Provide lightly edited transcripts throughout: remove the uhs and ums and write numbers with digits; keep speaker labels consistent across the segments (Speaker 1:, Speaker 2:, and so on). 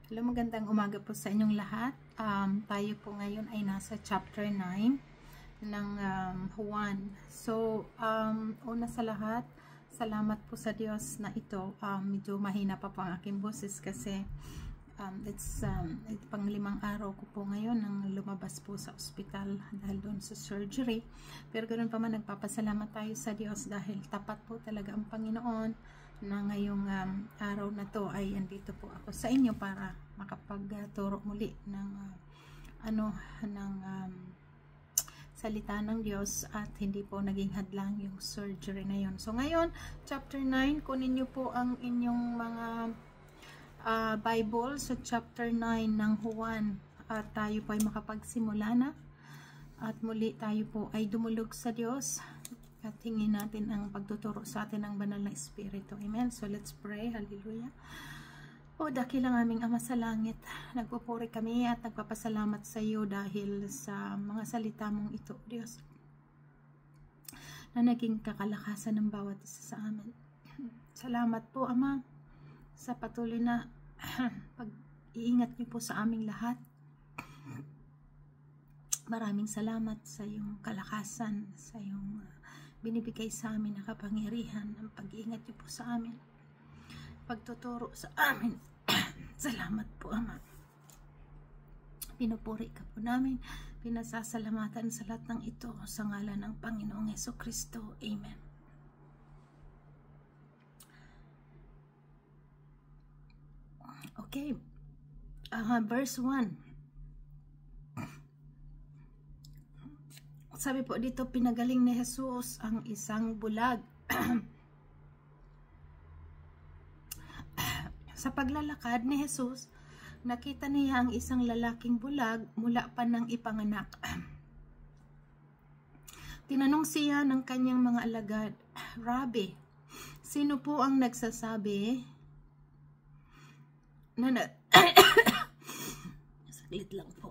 Speaker 1: Hello, magandang umaga po sa inyong lahat. Tayo po ngayon ay nasa chapter 9 ng Juan. So, una sa lahat, salamat po sa Diyos na ito. Medyo mahina pa po ang aking boses kasi it's pang 5 araw ko po ngayon nang lumabas po sa ospital dahil doon sa surgery. Pero ganoon pa man, nagpapasalamat tayo sa Diyos dahil tapat po talaga ang Panginoon na ngayong araw na to ay andito po ako sa inyo para makapagturo muli ng salita ng Diyos at hindi po naging hadlang yung surgery na yun. So ngayon, chapter 9, kunin niyo po ang inyong mga Bible sa chapter 9 ng Juan at tayo po ay makapagsimula na at muli tayo po ay dumulog sa Diyos at hingin natin ang pagtuturo sa atin ng banal na Espiritu. Amen. So let's pray. Hallelujah. O dakilang aming Ama sa langit, nagpupuri kami at nagpapasalamat sa iyo dahil sa mga salita mong ito, Diyos, na naging kakalakasan ng bawat isa sa amin. Salamat po, Ama, sa patuloy na pag-iingat niyo po sa aming lahat. Maraming salamat sa iyong kalakasan, sa iyong binibigay sa amin na kapangyarihan, ang pag-iingat niyo po sa amin, pagtuturo sa amin. Salamat po, Ama. Pinupuri ka po namin, pinasasalamatan sa lahat ng ito sa ngalan ng Panginoong Jesucristo. Amen. Okay, verse 1. Sabi po dito, pinagaling ni Jesus ang isang bulag. Sa paglalakad ni Jesus, nakita niya ang isang lalaking bulag mula pa nang ipanganak. Tinanong siya ng kanyang mga alagad, Rabbi, sino po ang nagsasabi na saglit lang po.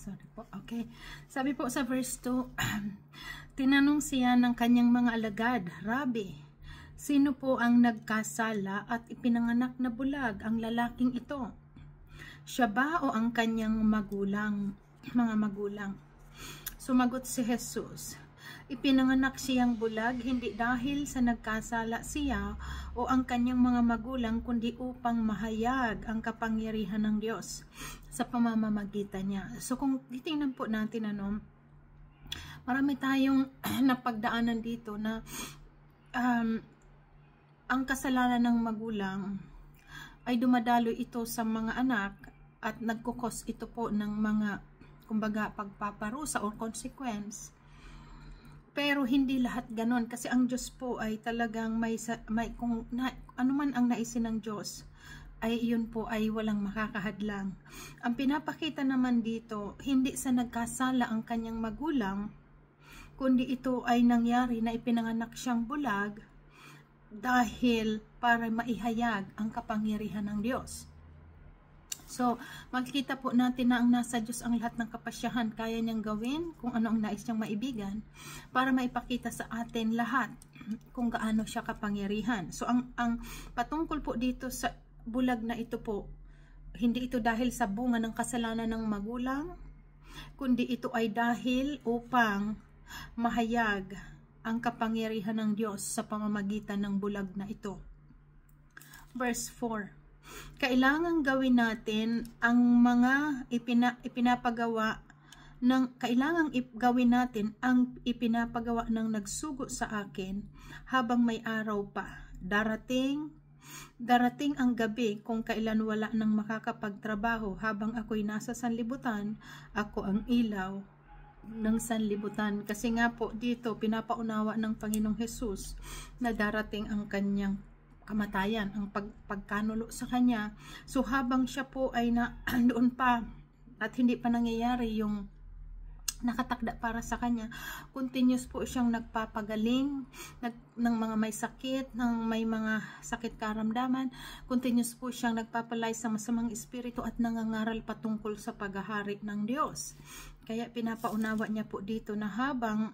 Speaker 1: Sorry po. Okay. Sabi po sa verse 2, tinanong siya ng kanyang mga alagad, Rabbi, sino po ang nagkasala at ipinanganak na bulag ang lalaking ito? Siya ba o ang kanyang mga magulang? Sumagot si Jesus, ipinanganak siyang bulag hindi dahil sa nagkasala siya o ang kanyang mga magulang, kundi upang mahayag ang kapangyarihan ng Diyos sa pamamagitan niya. So kung titingnan po natin, marami tayong napagdaanan dito na ang kasalanan ng magulang ay dumadalo ito sa mga anak at nagkukos ito po ng mga, kumbaga, pagpaparusa or consequence. Pero hindi lahat ganon, kasi ang Diyos po ay talagang ano man ang naisin ng Diyos, ay yun po ay walang makakahadlang. Ang pinapakita naman dito, hindi sa nagkasala ang kanyang magulang, kundi ito ay nangyari na ipinanganak siyang bulag dahil para maihayag ang kapangyarihan ng Diyos. So, makikita po natin na ang nasa Diyos ang lahat ng kapasyahan, kaya niyang gawin kung ano ang nais niyang maibigan para maipakita sa atin lahat kung gaano siya kapangyarihan. So, ang patungkol po dito sa bulag na ito po, hindi ito dahil sa bunga ng kasalanan ng magulang, kundi ito ay dahil upang mahayag ang kapangyarihan ng Diyos sa pamamagitan ng bulag na ito. Verse 4. Kailangang gawin natin ang mga ipinapagawa ng nagsugo sa akin habang may araw pa. Darating ang gabi kung kailan wala nang makakapagtrabaho. Habang ako'y nasa sanlibutan, ako ang ilaw ng sanlibutan. Kasi nga po dito pinapaunawa ng Panginoong Hesus na darating ang kanyang kamatayan, ang pagkanulo sa kanya. So habang siya po ay doon pa at hindi pa nangyayari yung nakatakda para sa kanya, continuous po siyang nagpapagaling ng mga may sakit, ng may mga sakit karamdaman. Continuous po siyang nagpapalay sa masamang espiritu at nangangaral patungkol sa paghahari ng Diyos. Kaya pinapaunawa niya po dito na habang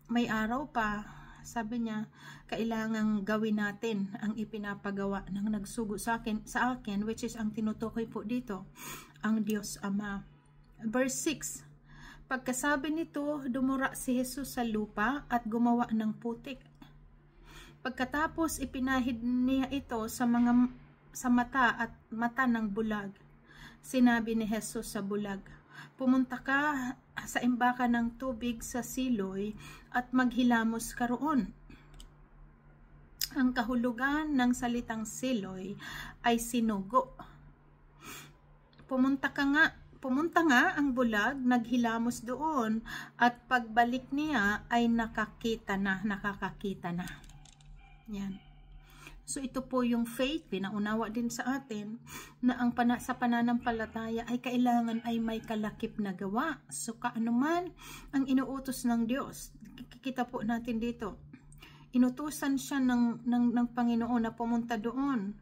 Speaker 1: may araw pa, Sabi niya, kailangang gawin natin ang ipinapagawa ng nagsugo sa akin, which is ang tinutukoy po dito, ang Diyos Ama. Verse 6, pagkasabi nito, dumura si Jesus sa lupa at gumawa ng putik. Pagkatapos ipinahid niya ito sa mata ng bulag. Sinabi ni Jesus sa bulag, pumunta ka sa imbakan ng tubig sa Siloy at maghilamos ka roon. Ang kahulugan ng salitang Siloy ay sinugo. Pumunta nga ang bulag, naghilamos doon, at pagbalik niya ay nakakakita na. Yan. So ito po yung faith, pinaunawa din sa atin na sa pananampalataya ay kailangan ay may kalakip na gawa. So kaanuman ang inuutos ng Diyos, kikita po natin dito, inutusan siya ng Panginoon na pumunta doon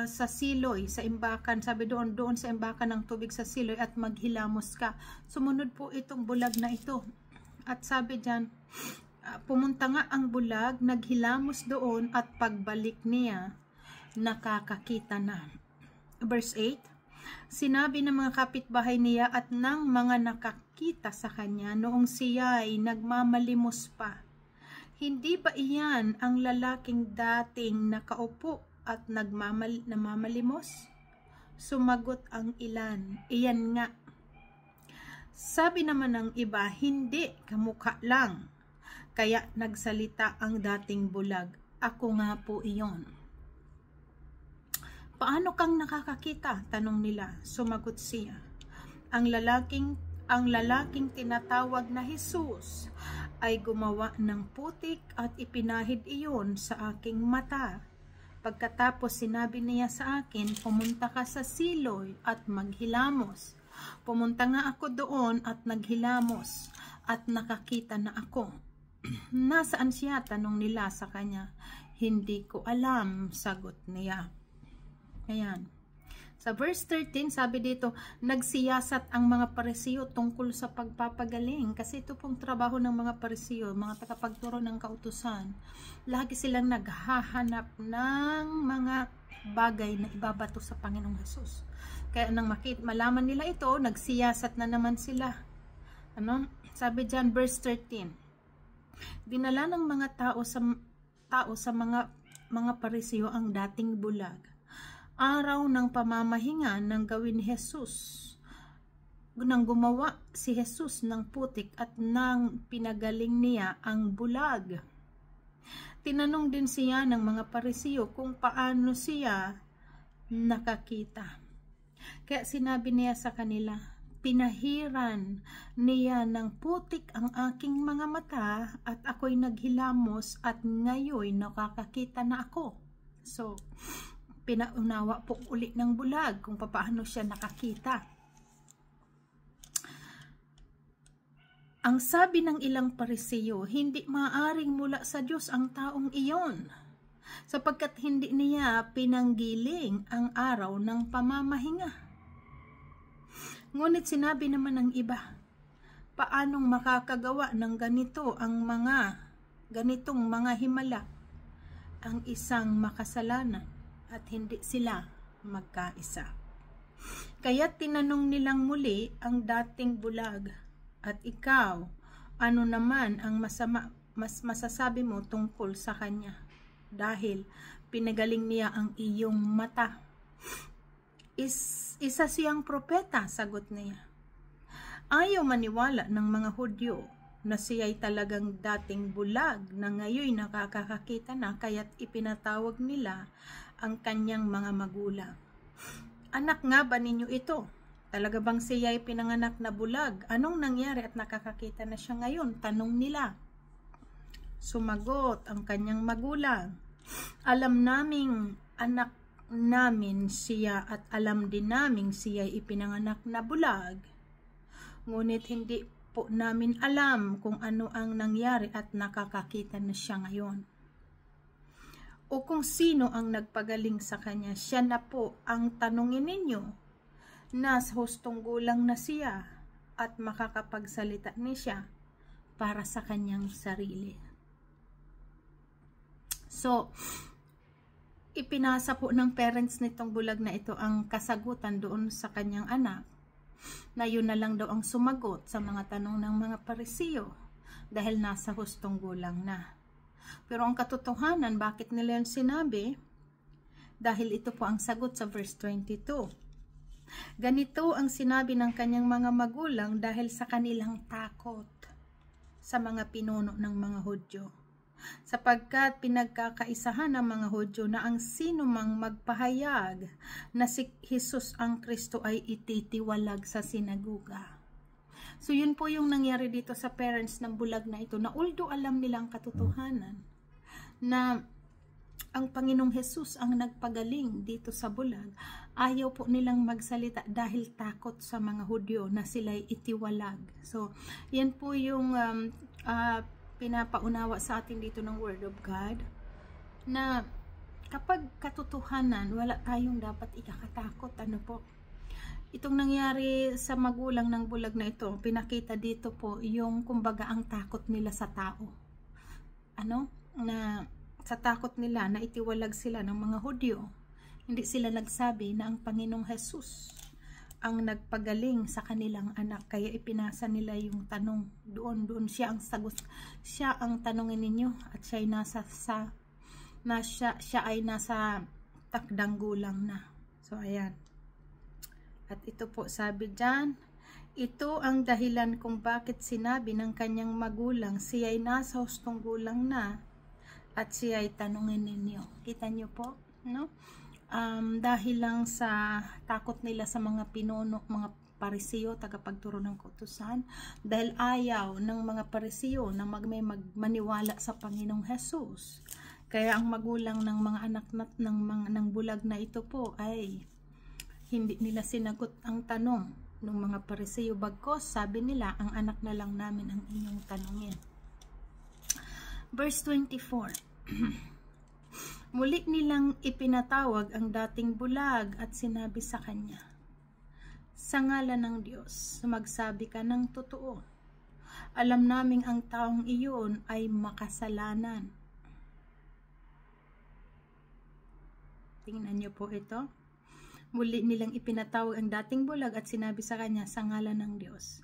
Speaker 1: sa Siloy, sa imbakan, sabi doon sa imbakan ng tubig sa Siloy at maghilamos ka. Sumunod po itong bulag na ito. At sabi diyan, pumunta nga ang bulag, naghilamos doon, at pagbalik niya, nakakakita na. Verse 8, sinabi ng mga kapitbahay niya at ng mga nakakita sa kanya noong siya ay nagmamalimos pa, hindi ba iyan ang lalaking dating nakaupo at namamalimos? Sumagot ang ilan, iyan nga. Sabi naman ng iba, hindi, kamukha lang. Kaya nagsalita ang dating bulag, ako nga po iyon. Paano kang nakakakita? Tanong nila. Sumagot siya, ang lalaking tinatawag na Jesus ay gumawa ng putik at ipinahid iyon sa aking mata. Pagkatapos sinabi niya sa akin, pumunta ka sa Siloy at maghilamos. Pumunta nga ako doon at naghilamos at nakakita na ako. Nasaan siya? Tanong nila sa kanya. Hindi ko alam, sagot niya. Ayan. Sa verse 13, sabi dito, nagsiyasat ang mga Parisiyo tungkol sa pagpapagaling. Kasi ito pong trabaho ng mga Parisiyo, mga tagapagturo ng kautusan. Lagi silang naghahanap ng mga bagay na ibabato sa Panginoong Jesus. Kaya nang malaman nila ito, nagsiyasat na naman sila. Ano? Sabi dyan, verse 13. Dinala ng mga tao sa mga Parisiyo ang dating bulag. Araw ng pamamahinga ng gawin ni Jesus, nang gumawa si Jesus ng putik at nang pinagaling niya ang bulag. Tinanong din siya ng mga Parisiyo kung paano siya nakakita. Kaya sinabi niya sa kanila, pinahiran niya ng putik ang aking mga mata at ako'y naghilamos at ngayon nakakakita na ako. So, pinaunawa po uli ng bulag kung paano siya nakakita. Ang sabi ng ilang Parisiyo, hindi maaaring mula sa Diyos ang taong iyon, sapagkat hindi niya pinanggiling ang araw ng pamamahinga. Ngunit sinabi naman ng iba, paanong makakagawa ng ganitong mga himala ang isang makasalanan at hindi sila magkaisa? Kaya tinanong nilang muli ang dating bulag, at ikaw, ano naman ang masasabi mo tungkol sa kanya? Dahil pinagaling niya ang iyong mata. Isa siyang propeta, sagot niya. Ayaw maniwala ng mga Hudyo na siya'y talagang dating bulag na ngayon nakakakita na, kaya't ipinatawag nila ang kanyang mga magulang. Anak nga ba ninyo ito? Talaga bang siya'y pinanganak na bulag? Anong nangyari at nakakakita na siya ngayon? Tanong nila. Sumagot ang kanyang magulang, alam naming anak namin siya at alam din naming siya'y ipinanganak na bulag. Ngunit hindi po namin alam kung ano ang nangyari at nakakakita na siya ngayon. O kung sino ang nagpagaling sa kanya, siya na po ang tanungin ninyo. Nasa hustong gulang na siya at makakapagsalita ni siya para sa kanyang sarili. So, ipinasa po ng parents nitong bulag na ito ang kasagutan doon sa kanyang anak, na yun na lang daw ang sumagot sa mga tanong ng mga Parisiyo dahil nasa hustong gulang na. Pero ang katotohanan, bakit nila yun sinabi? Dahil ito po ang sagot sa verse 22. Ganito ang sinabi ng kanyang mga magulang dahil sa kanilang takot sa mga pinuno ng mga Hudyo, sapagkat pinagkakaisahan ng mga Hudyo na ang sino mang magpahayag na si Jesus ang Kristo ay ititiwalag sa sinaguga. So yun po yung nangyari dito sa parents ng bulag na ito, na although alam nila ang katotohanan na ang Panginoong Jesus ang nagpagaling dito sa bulag, ayaw po nilang magsalita dahil takot sa mga Hudyo na sila'y itiwalag. So yan po yung pinapaunawa sa atin dito ng Word of God, na kapag katotohanan, wala tayong dapat ikakatakot. Ano po? Itong nangyari sa magulang ng bulag na ito, pinakita dito po yung kumbaga ang takot nila sa tao. Ano? Na sa takot nila na itiwalag sila ng mga Hudyo, hindi sila nagsabi na ang Panginoong Jesus ang nagpagaling sa kanilang anak, kaya ipinasa nila yung tanong doon siya ang sagot, siya ang tanongin ninyo, at siya ay nasa takdang gulang na. So ayan, at ito po sabi dyan, ito ang dahilan kung bakit sinabi ng kanyang magulang, siya ay nasa hustong gulang na at siya ay tanungin ninyo. Kita nyo po, no? Dahil lang sa takot nila sa mga pinuno, mga Parisiyo, tagapagturo ng kautusan, dahil ayaw ng mga Parisiyo na maniwala sa Panginoong Jesus. Kaya ang magulang ng mga anak ng bulag na ito po ay hindi nila sinagot ang tanong ng mga Parisiyo, bagkos sabi nila, ang anak na lang namin ang inyong tanungin. Verse 24. Muli nilang ipinatawag ang dating bulag at sinabi sa kanya, sa ngalan ng Diyos, magsabi ka ng totoo. Alam naming ang taong iyon ay makasalanan. Tingnan niyo po ito. Muli nilang ipinatawag ang dating bulag at sinabi sa kanya, sa ngalan ng Diyos,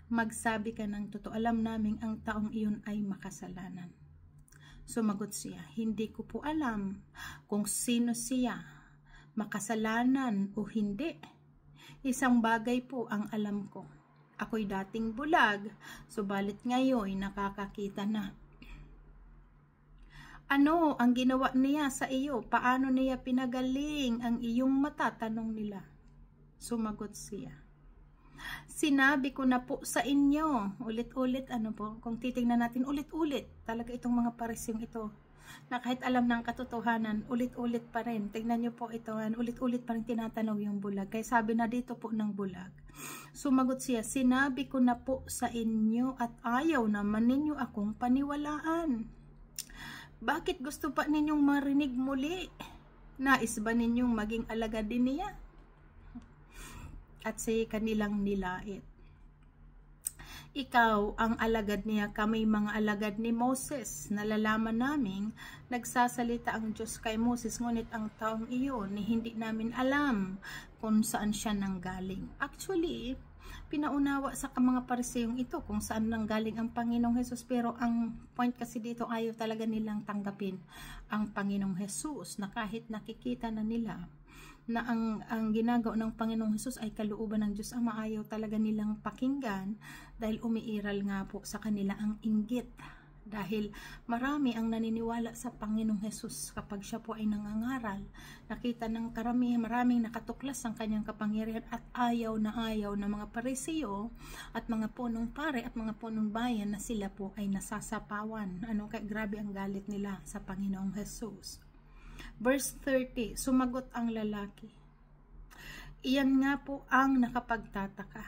Speaker 1: magsabi ka ng totoo. Alam naming ang taong iyon ay makasalanan. Sumagot siya, hindi ko po alam kung sino siya, makasalanan o hindi. Isang bagay po ang alam ko. Ako'y dating bulag, subalit ngayon nakakakita na. Ano ang ginawa niya sa iyo? Paano niya pinagaling ang iyong mata? Tanong nila. Sumagot siya, sinabi ko na po sa inyo, ulit-ulit, ano po, kung titingnan natin, ulit-ulit, talaga itong mga Parisyong ito, na kahit alam ng katotohanan, ulit-ulit pa rin. Tingnan nyo po ito, ulit-ulit pa rin tinatanong yung bulag. Kaya sabi na dito po ng bulag, sumagot siya, sinabi ko na po sa inyo at ayaw naman ninyo akong paniwalaan. Bakit gusto pa ninyong marinig muli? Nais ba ninyong maging alagad din niya? At sa kanilang nilait, ikaw ang alagad niya, kami mga alagad ni Moses. Nalalaman naming nagsasalita ang Diyos kay Moses, ngunit ang taong iyon hindi namin alam kung saan siya nanggaling. Actually, pinaunawa sa mga Pariseyong ito kung saan nanggaling ang Panginoong Jesus, pero ang point kasi dito, ayaw talaga nilang tanggapin ang Panginoong Jesus, na kahit nakikita na nila na ang ginagawa ng Panginoong Jesus ay kalooban ng Diyos Ama, ayaw talaga nilang pakinggan dahil umiiral nga po sa kanila ang inggit. Dahil marami ang naniniwala sa Panginoong Jesus kapag siya po ay nangangaral. Nakita ng karamihan, maraming nakatuklas ang kanyang kapangyarihan at ayaw na mga Parisiyo at mga punong pare at mga punong bayan na sila po ay nasasapawan. Kaya grabe ang galit nila sa Panginoong Jesus. Verse 30, sumagot ang lalaki, iyan nga po ang nakapagtataka.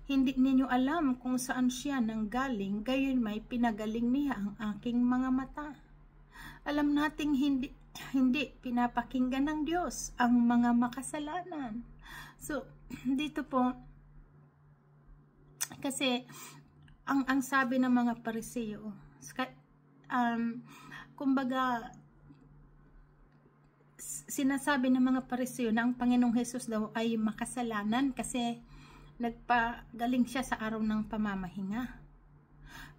Speaker 1: Hindi ninyo alam kung saan siya nanggaling, gayon may pinagaling niya ang aking mga mata. Alam nating hindi pinapakinggan ng Diyos ang mga makasalanan. So, dito po, kasi ang sabi ng mga Pariseo, kumbaga, sinasabi ng mga Pariseo na ang Panginoong Hesus daw ay makasalanan kasi nagpagaling siya sa araw ng pamamahinga.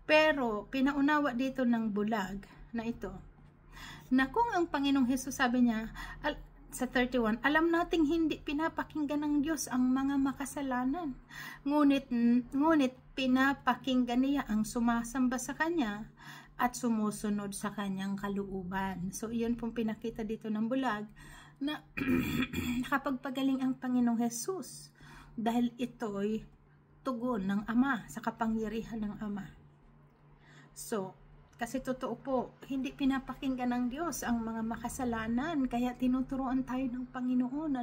Speaker 1: Pero pinaunawa dito ng bulag na ito, na kung ang Panginoong Hesus, sabi niya sa 31, alam nating hindi pinapakinggan ng Diyos ang mga makasalanan, ngunit pinapakinggan niya ang sumasamba sa Kanya at sumusunod sa Kanyang kalooban. So iyon pong pinakita dito ng bulag na nakapagpagaling ang Panginoong Hesus dahil ito'y tugon ng Ama, sa kapangyarihan ng Ama. So kasi totoo po, hindi pinapakinggan ng Diyos ang mga makasalanan, kaya tinuturuan tayo ng Panginoon,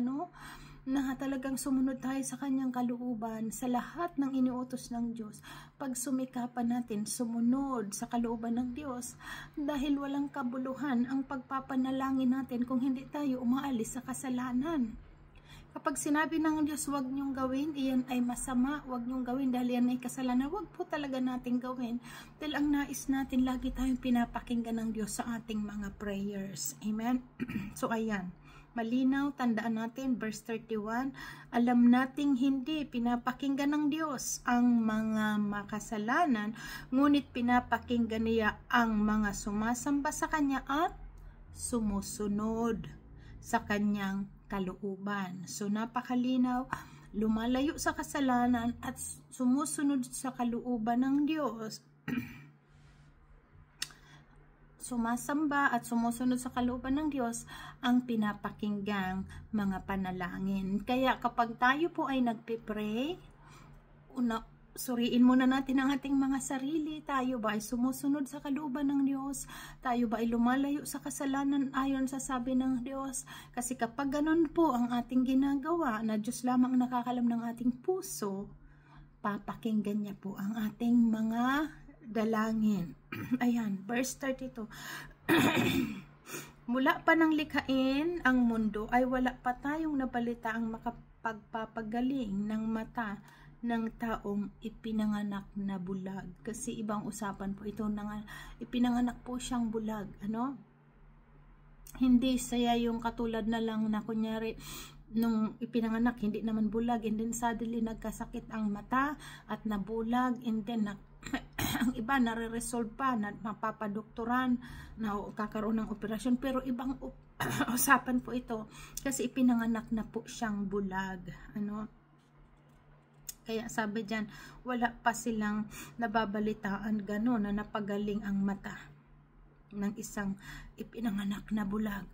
Speaker 1: na talagang sumunod tayo sa Kanyang kalooban sa lahat ng iniutos ng Diyos. Pag sumikapan natin sumunod sa kalooban ng Diyos, dahil walang kabuluhan ang pagpapanalangin natin kung hindi tayo umaalis sa kasalanan. Kapag sinabi ng Diyos, huwag niyong gawin, iyan ay masama, huwag niyong gawin dahil yan ay kasalanan, huwag po talaga natin gawin. Dahil ang nais natin, lagi tayong pinapakinggan ng Diyos sa ating mga prayers. Amen? So ayan, malinaw, tandaan natin, verse 31, alam nating hindi pinapakinggan ng Diyos ang mga makasalanan, ngunit pinapakinggan niya ang mga sumasamba sa Kanya at sumusunod sa Kanyang kalooban. So napakalinaw, lumalayo sa kasalanan at sumusunod sa kalooban ng Diyos. Sumasamba at sumusunod sa kalooban ng Diyos ang pinapakinggang mga panalangin. Kaya kapag tayo po ay nagpipray, suriin muna natin ang ating mga sarili. Tayo ba ay sumusunod sa kalooban ng Diyos? Tayo ba ay lumalayo sa kasalanan ayon sa sabi ng Diyos? Kasi kapag ganun po ang ating ginagawa, na Diyos lamang nakakalam ng ating puso, papakinggan niya po ang ating mga dalangin. Ayan, verse 32. Mula pa ng likhain ang mundo ay wala pa tayong nabalita ang makapagpapagaling ng mata ng taong ipinanganak na bulag. Kasi ibang usapan po ito, ipinanganak po siyang bulag. Hindi saya yung katulad na lang na kunyari nung ipinanganak hindi naman bulag and then suddenly nagkasakit ang mata at nabulag and then ang iba nare-resolve pa na mapapadoktoran na kakaroon ng operasyon, pero ibang usapan po ito kasi ipinanganak na po siyang bulag. Kaya sabi dyan, wala pa silang nababalitaan gano'n na napagaling ang mata ng isang ipinanganak na bulag.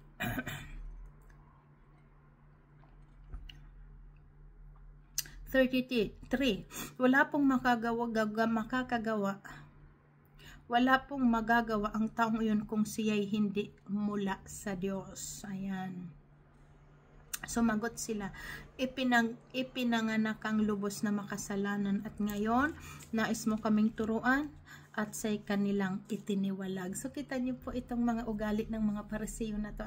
Speaker 1: 33. Wala pong magagawa ang taong iyon kung siya'y hindi mula sa Diyos. Ayan. Sumagot sila, ipinanganak ang lubos na makasalanan at ngayon nais mo kaming turuan at sa'y kanilang itiniwalag. So kita niyo po itong mga ugali ng mga Pariseo na to,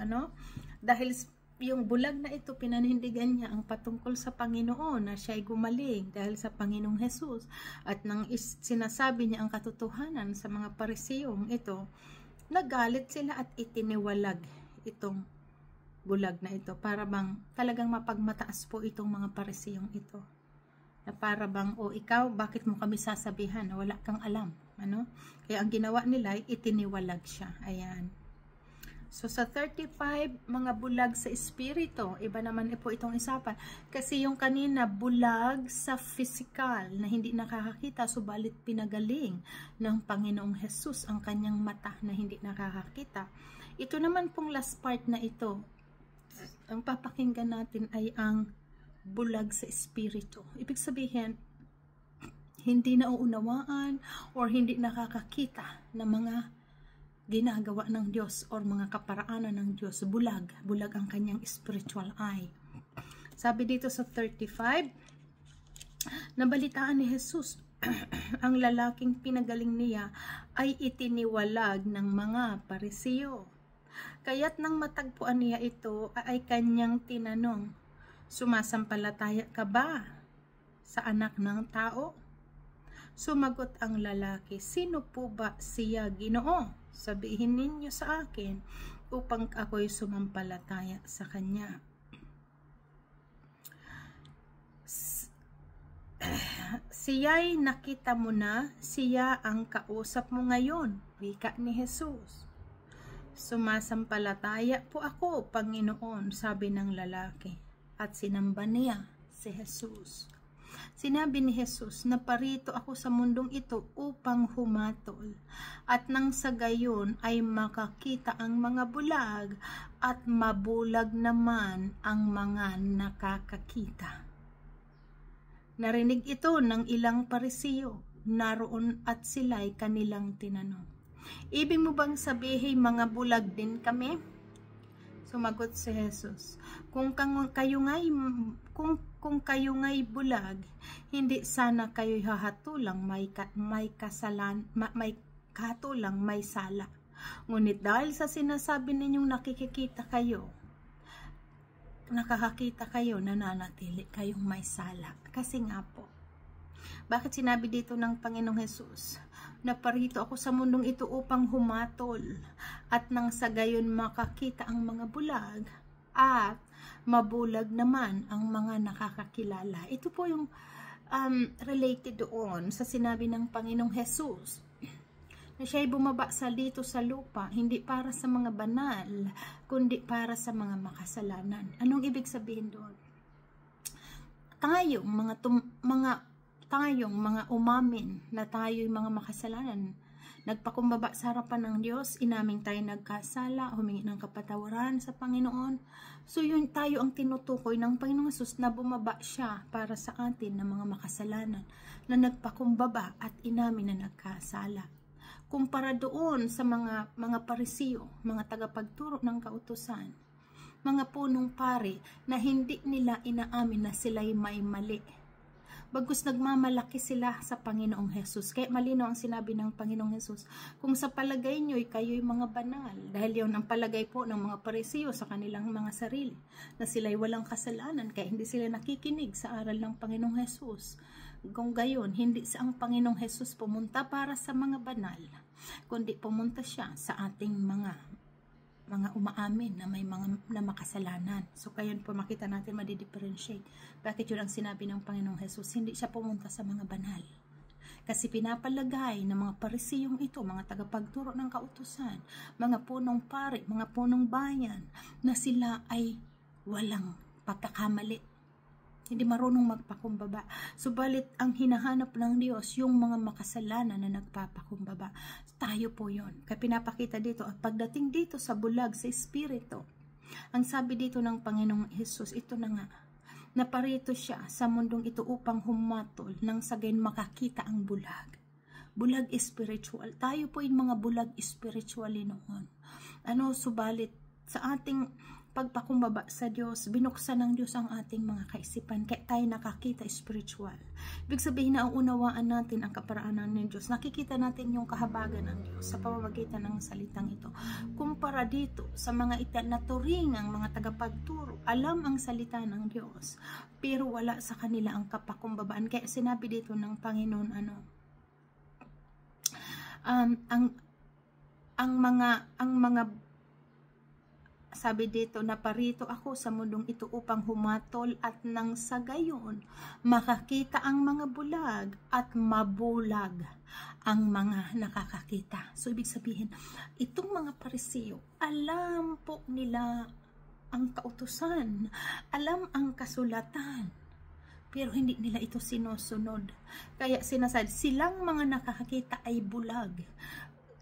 Speaker 1: dahil yung bulag na ito, pinanindigan niya ang patungkol sa Panginoon na siya'y gumaling dahil sa Panginoong Hesus, at nang sinasabi niya ang katotohanan sa mga Pariseong ito, nagalit sila at itiniwalag itong bulag na ito, para bang talagang mapagmataas po itong mga Pariseong ito, na para bang, ikaw, bakit mo kami sasabihan na wala kang alam, kaya ang ginawa nila ay itiniwalag siya. Ayan. So sa 35, mga bulag sa espiritu, iba naman po itong isapan, kasi yung kanina bulag sa physical na hindi nakakakita, subalit pinagaling ng Panginoong Hesus ang kanyang mata na hindi nakakakita. Ito naman pong last part na ito, ang papakinggan natin ay ang bulag sa espiritu. Ibig sabihin, hindi nauunawaan or hindi nakakakita ng mga ginagawa ng Diyos or mga kaparaanan ng Diyos. Bulag ang kanyang spiritual eye. Sabi dito sa 35, nabalitaan ni Jesus ang lalaking pinagaling niya ay itiniwalag ng mga Pariseo. Kaya't nang matagpuan niya ito ay kanyang tinanong, sumasampalataya ka ba sa anak ng tao? Sumagot ang lalaki, sino po ba siya, Ginoo? Sabihin ninyo sa akin upang ako'y sumampalataya sa Kanya. Siya'y nakita mo na, siya ang kausap mo ngayon, wika ni Jesus. Sumasampalataya po ako, Panginoon, sabi ng lalaki, at sinamba niya si Jesus. Sinabi ni Jesus, naparito ako sa mundong ito upang humatol, at nang sa gayon ay makakita ang mga bulag, at mabulag naman ang mga nakakakita. Narinig ito ng ilang Parisiyo, naroon at sila'y kanilang tinanong, ibig mo bang sabihin mga bulag din kami? Sumagot si Jesus, kung kayo nga'y bulag, hindi sana kayo'y hahatulang may kahatulang may sala. Ngunit dahil sa sinasabi ninyong nakakakita kayo, nananatili kayong may sala. Kasi nga po, bakit sinabi dito ng Panginoong Jesus, naparito ako sa mundong ito upang humatol, at nang sa gayon makakita ang mga bulag, at mabulag naman ang mga nakakakilala. Ito po yung related doon sa sinabi ng Panginoong Jesus, na siya'y bumaba dito sa lupa, hindi para sa mga banal, kundi para sa mga makasalanan. Anong ibig sabihin doon? Tayong mga umamin na tayo'y mga makasalanan, nagpakumbaba sa harapan ng Diyos, inaming tayo nagkasala, humingi ng kapatawaran sa Panginoon. So yun, tayo ang tinutukoy ng Panginoong Jesus na bumaba siya para sa atin na mga makasalanan, na nagpakumbaba at inamin na nagkasala. Kumpara doon sa mga Parisiyo, mga tagapagturo ng kautusan, mga punong pari na hindi nila inaamin na sila'y may mali. Bagkus nagmamalaki sila sa Panginoong Jesus. Kaya malinaw ang sinabi ng Panginoong Jesus, kung sa palagay nyo'y kayo'y mga banal, dahil yun ang palagay po ng mga Parisiyo sa kanilang mga sarili, na sila'y walang kasalanan, kaya hindi sila nakikinig sa aral ng Panginoong Jesus. Kung gayon, hindi sa ang Panginoong Jesus pumunta para sa mga banal, kundi pumunta siya sa ating mga umaamin na may mga makasalanan. So kayon po makita natin, madi-differentiate. Bakit yun ang sinabi ng Panginoong Jesus? Hindi siya pumunta sa mga banal. Kasi pinapalagay ng mga Parisiyong ito, mga tagapagturo ng kautusan, mga punong pari, mga punong bayan, na sila ay walang pagkakamali. Hindi marunong magpakumbaba. Subalit ang hinahanap ng Diyos, yung mga makasalanan na nagpapakumbaba. Tayo po yon. Kaya pinapakita dito, at pagdating dito sa bulag, sa espiritu, ang sabi dito ng Panginoong Jesus, ito na nga, naparito siya sa mundong ito upang humatol, nang sa gayon makakita ang bulag. Bulag spiritual. Tayo po yung mga bulag spiritually noon. Subalit sa ating pagpakumbaba sa Diyos, binuksan ng Diyos ang ating mga kaisipan, kaya tayo nakakita spiritual. Ibig sabihin na unawaan natin ang kaparaanan ng Diyos, nakikita natin yung kahabagan ng Diyos sa pamamagitan ng salitang ito. Kumpara dito sa mga itinaturingang mga tagapagturo, alam ang salita ng Diyos, pero wala sa kanila ang kapakumbabaan. Kaya sinabi dito ng Panginoon, ang mga sabi dito, naparito ako sa mundong ito upang humatol, at nang sa gayon makakita ang mga bulag at mabulag ang mga nakakakita. So ibig sabihin, itong mga Parisiyo, alam po nila ang kautusan, alam ang kasulatan, pero hindi nila ito sinusunod. Kaya sinasabi, silang mga nakakakita ay bulag.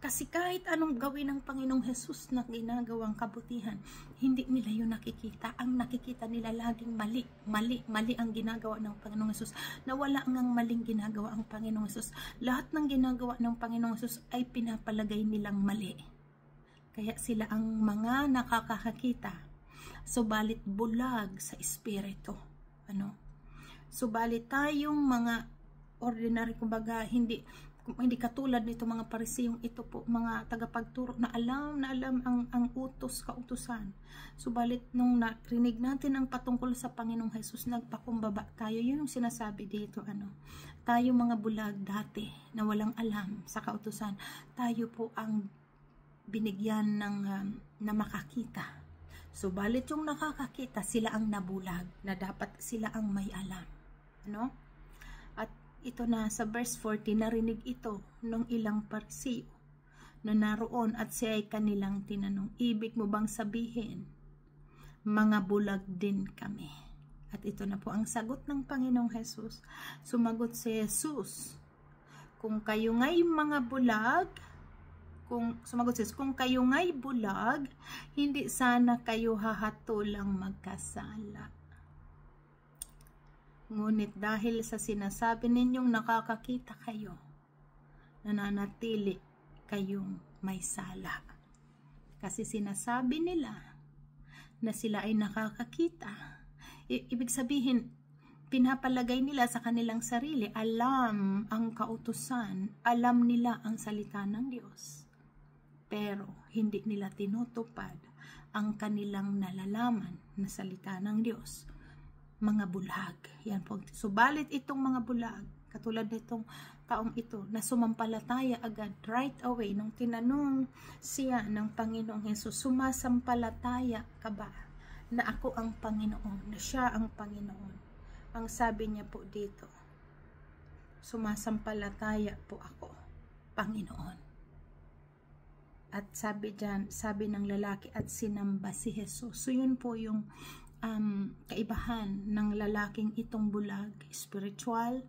Speaker 1: Kasi kahit anong gawin ng Panginoong Jesus na ginagawang kabutihan, hindi nila yun nakikita. Ang nakikita nila laging mali. Mali ang ginagawa ng Panginoong Jesus. Na wala ngang maling ginagawa ang Panginoong Jesus. Lahat ng ginagawa ng Panginoong Jesus ay pinapalagay nilang mali. Kaya sila ang mga nakakakita. Subalit bulag sa espiritu. Subalit tayong mga ordinary, kumbaga, hindi katulad nito mga Parisiyong ito po, mga tagapagturo na alam ang kautusan. Subalit nung narinig natin ang patungkol sa Panginoong Jesus, nagpakumbaba tayo. Yun yung sinasabi dito, tayo mga bulag dati na walang alam sa kautusan, tayo po ang binigyan ng na makakita. Subalit yung nakakakita, sila ang nabulag, na dapat sila ang may alam. Ano? At ito na sa verse 40, narinig ito ng ilang Pariseo na naroon at siya ay kanilang tinanong, ibig mo bang sabihin, mga bulag din kami? At ito na po ang sagot ng Panginoong Jesus. Sumagot si Jesus, kung kayo nga'y mga bulag, kung kayo nga'y bulag, hindi sana kayo hahatulang magkasala. Ngunit dahil sa sinasabi ninyong nakakakita kayo, nananatili kayong may sala. Kasi sinasabi nila na sila ay nakakakita. Ibig sabihin, pinapalagay nila sa kanilang sarili, alam ang kautusan, alam nila ang salita ng Diyos. Pero hindi nila tinutupad ang kanilang nalalaman na salita ng Diyos. Mga bulag. Yan po. Subalit itong mga bulag, katulad nitong taong ito, na sumampalataya agad right away nung tinanong siya ng Panginoong Hesus, sumasampalataya ka ba na ako ang Panginoon, na siya ang Panginoon? Ang sabi niya po dito, sumasampalataya po ako, Panginoon. At sabi diyan, sabi ng lalaki, at sinamba si Jesus. So yun po yung kaibahan ng lalaking itong bulag, spiritual,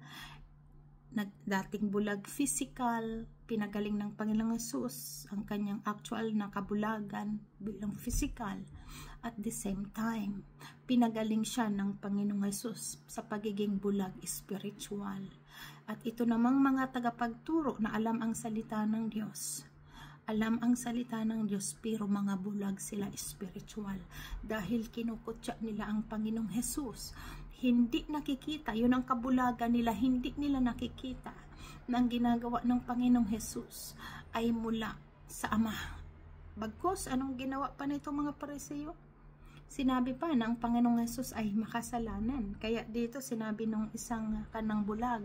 Speaker 1: dating bulag physical, pinagaling ng Panginoong Hesus ang kanyang actual na kabulagan bilang physical. At the same time, pinagaling siya ng Panginoong Hesus sa pagiging bulag spiritual. At ito namang mga tagapagturo na alam ang salita ng Diyos. Alam ang salita ng Diyos, pero mga bulag sila spiritual. Dahil kinukutya nila ang Panginoong Hesus. Hindi nakikita, yun ang kabulagan nila, hindi nila nakikita na ang ginagawa ng Panginoong Hesus ay mula sa Ama. Bagkus, anong ginawa pa nito mga Pariseo? Sinabi pa na ang Panginoong Hesus ay makasalanan. Kaya dito sinabi ng isang kanang bulag,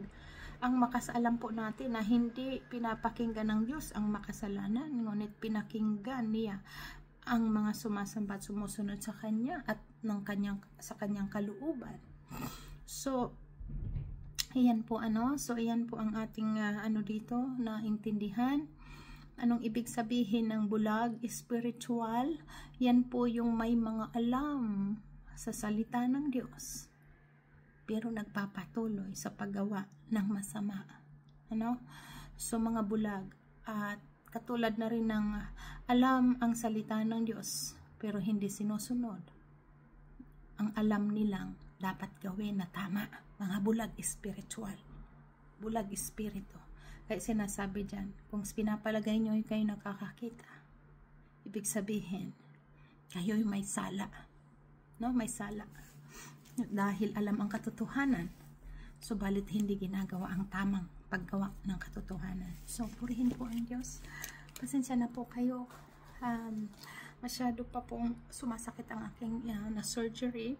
Speaker 1: ang makasalam po natin na hindi pinapakinggan ng Diyos ang makasalanan, ngunit pinakinggan niya ang mga sumasamba at sumusunod sa Kanya at sa Kanyang kalooban. So, ayan po So, ayan po ang ating dito na intindihan. Anong ibig sabihin ng bulag spiritual? Yan po yung may mga alam sa salita ng Diyos, pero nagpapatuloy sa paggawa ng masama. So, mga bulag. At katulad na rin ng alam ang salita ng Diyos, pero hindi sinusunod ang alam nilang dapat gawin na tama. Mga bulag spiritual, bulag espiritu. Kaya sinasabi dyan, kung pinapalagay nyo kayo nakakakita, ibig sabihin kayo'y may sala, may sala, dahil alam ang katotohanan, subalit hindi ginagawa ang tamang paggawa ng katotohanan. So purihin po ang Diyos. Pasensya na po kayo, masyado pa pong sumasakit ang aking na surgery.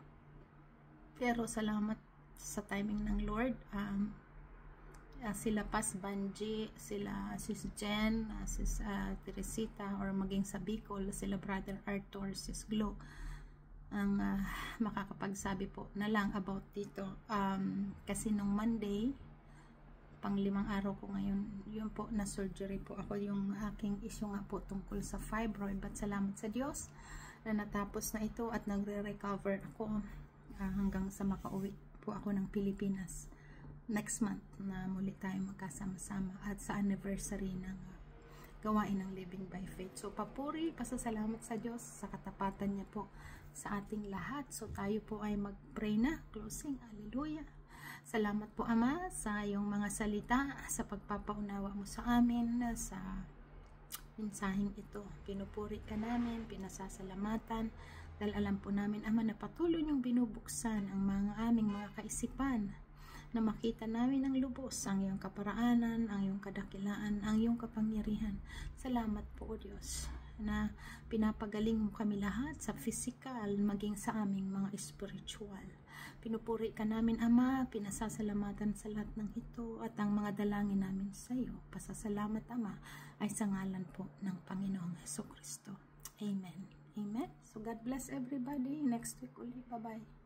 Speaker 1: Pero salamat sa timing ng Lord. Sila Paz Banji, sila Sis Jen, Sis Teresita, or maging sa Bicol, sila Brother Arthur, Sis Glo, ang makakapagsabi po na lang about dito. Kasi nung Monday, pang 5 araw ko ngayon, yun po, na surgery po ako. Yung aking issue nga po tungkol sa fibroid. But salamat sa Diyos na natapos na ito at nagre-recover ako. Hanggang sa makauwi po ako ng Pilipinas next month na muli tayo magkasama-sama at sa anniversary ng gawain ng Living by Faith. So papuri, pasasalamat sa Diyos sa katapatan niya po sa ating lahat. So tayo po ay mag-pray na, closing. Hallelujah. Salamat po Ama sa iyong mga salita, sa pagpapaunawa mo sa amin, sa mensaheng ito. Pinupuri ka namin, pinasasalamatan, dahil alam po namin, Ama, na patuloy niyong binubuksan ang mga aming mga kaisipan, na makita namin ang lubos ang iyong kaparaanan, ang iyong kadakilaan, ang iyong kapangyarihan. Salamat po, O Diyos, na pinapagaling mo kami lahat sa physical, maging sa aming mga spiritual. Pinupuri ka namin, Ama. Pinasasalamatan sa lahat ng ito at ang mga dalangin namin sa iyo. Pasasalamat, Ama, ay sa ngalan po ng Panginoong Hesukristo. Amen. Amen. So God bless everybody. Next week ulit. Bye-bye.